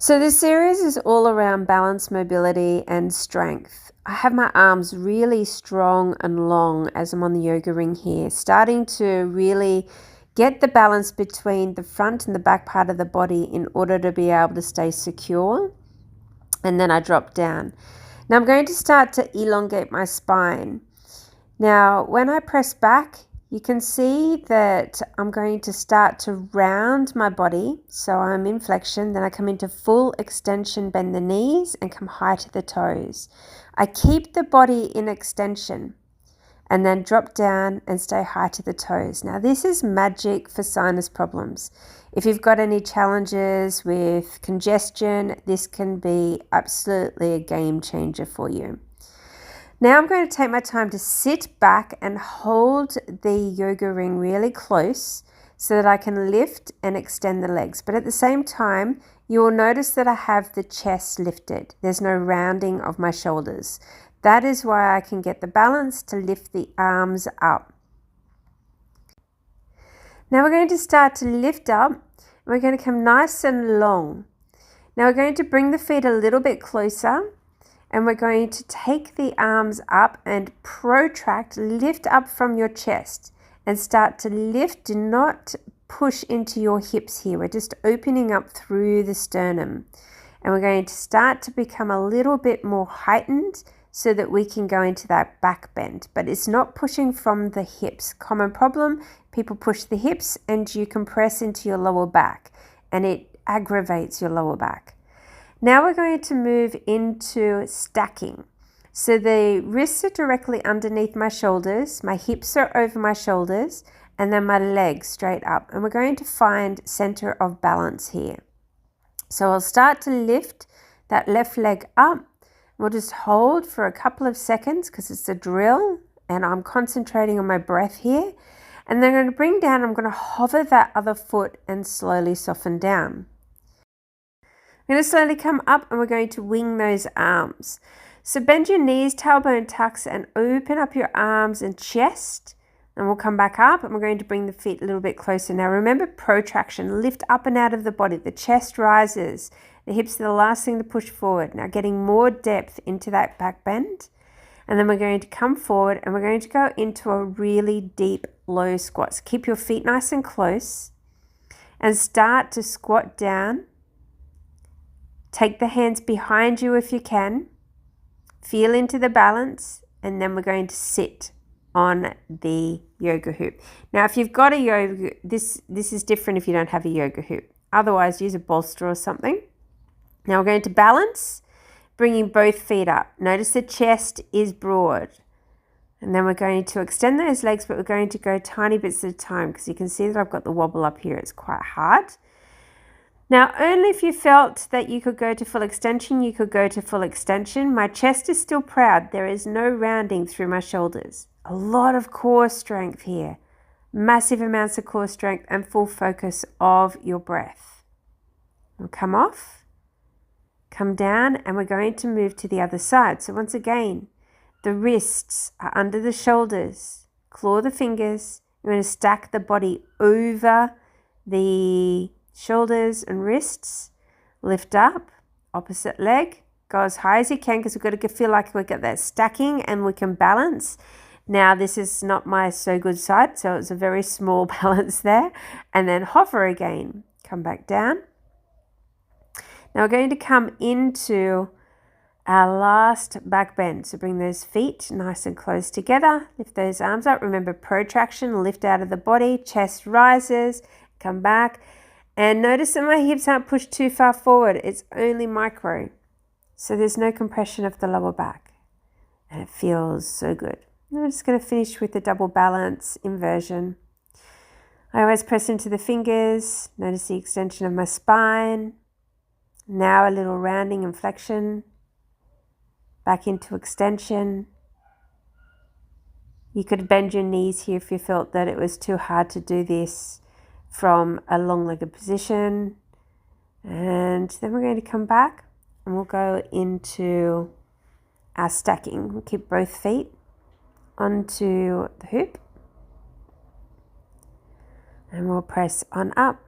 So this series is all around balance, mobility, and strength. I have my arms really strong and long as I'm on the yoga ring here, starting to really get the balance between the front and the back part of the body in order to be able to stay secure. And then I drop down. Now I'm going to start to elongate my spine. Now, when I press back, you can see that I'm going to start to round my body. So I'm in flexion, then I come into full extension, bend the knees and come high to the toes. I keep the body in extension and then drop down and stay high to the toes. Now this is magic for sinus problems. If you've got any challenges with congestion, this can be absolutely a game changer for you. Now I'm going to take my time to sit back and hold the yoga ring really close so that I can lift and extend the legs. But at the same time, you will notice that I have the chest lifted. There's no rounding of my shoulders. That is why I can get the balance to lift the arms up. Now we're going to start to lift up. And we're going to come nice and long. Now we're going to bring the feet a little bit closer. And we're going to take the arms up and protract, lift up from your chest and start to lift. Do not push into your hips here. We're just opening up through the sternum. And we're going to start to become a little bit more heightened so that we can go into that back bend. But it's not pushing from the hips. Common problem, people push the hips and you compress into your lower back and it aggravates your lower back. Now we're going to move into stacking. So the wrists are directly underneath my shoulders, my hips are over my shoulders, and then my legs straight up. And we're going to find center of balance here. So I'll start to lift that left leg up. We'll just hold for a couple of seconds because it's a drill and I'm concentrating on my breath here. And then I'm going to bring down, I'm going to hover that other foot and slowly soften down. We're going to slowly come up and we're going to wing those arms. So bend your knees, tailbone tucks, and open up your arms and chest. And we'll come back up and we're going to bring the feet a little bit closer. Now remember protraction, lift up and out of the body. The chest rises. The hips are the last thing to push forward. Now getting more depth into that back bend. And then we're going to come forward and we're going to go into a really deep low squat. So keep your feet nice and close and start to squat down. Take the hands behind you if you can. Feel into the balance and then we're going to sit on the yoga hoop. Now if you've got a yoga, this is different if you don't have a yoga hoop. Otherwise use a bolster or something. Now we're going to balance, bringing both feet up. Notice the chest is broad. And then we're going to extend those legs, but we're going to go tiny bits at a time because you can see that I've got the wobble up here. It's quite hard. Now, only if you felt that you could go to full extension, you could go to full extension. My chest is still proud. There is no rounding through my shoulders. A lot of core strength here. Massive amounts of core strength and full focus of your breath. We'll come off, come down, and we're going to move to the other side. So once again, the wrists are under the shoulders. Claw the fingers. You're going to stack the body over the shoulders and wrists. Lift up, opposite leg, go as high as you can because we've got to feel like we get that stacking and we can balance. Now this is not my so good side, so it's a very small balance there. And then hover again, come back down. Now we're going to come into our last back bend. So bring those feet nice and close together, lift those arms up. Remember protraction, lift out of the body, chest rises, come back. And notice that my hips aren't pushed too far forward. It's only micro. So there's no compression of the lower back. And it feels so good. Now I'm just going to finish with the double balance inversion. I always press into the fingers. Notice the extension of my spine. Now a little rounding and flexion. Back into extension. You could bend your knees here if you felt that it was too hard to do this from a long-legged position. And then we're going to come back and we'll go into our stacking. We'll keep both feet onto the hoop and we'll press on up.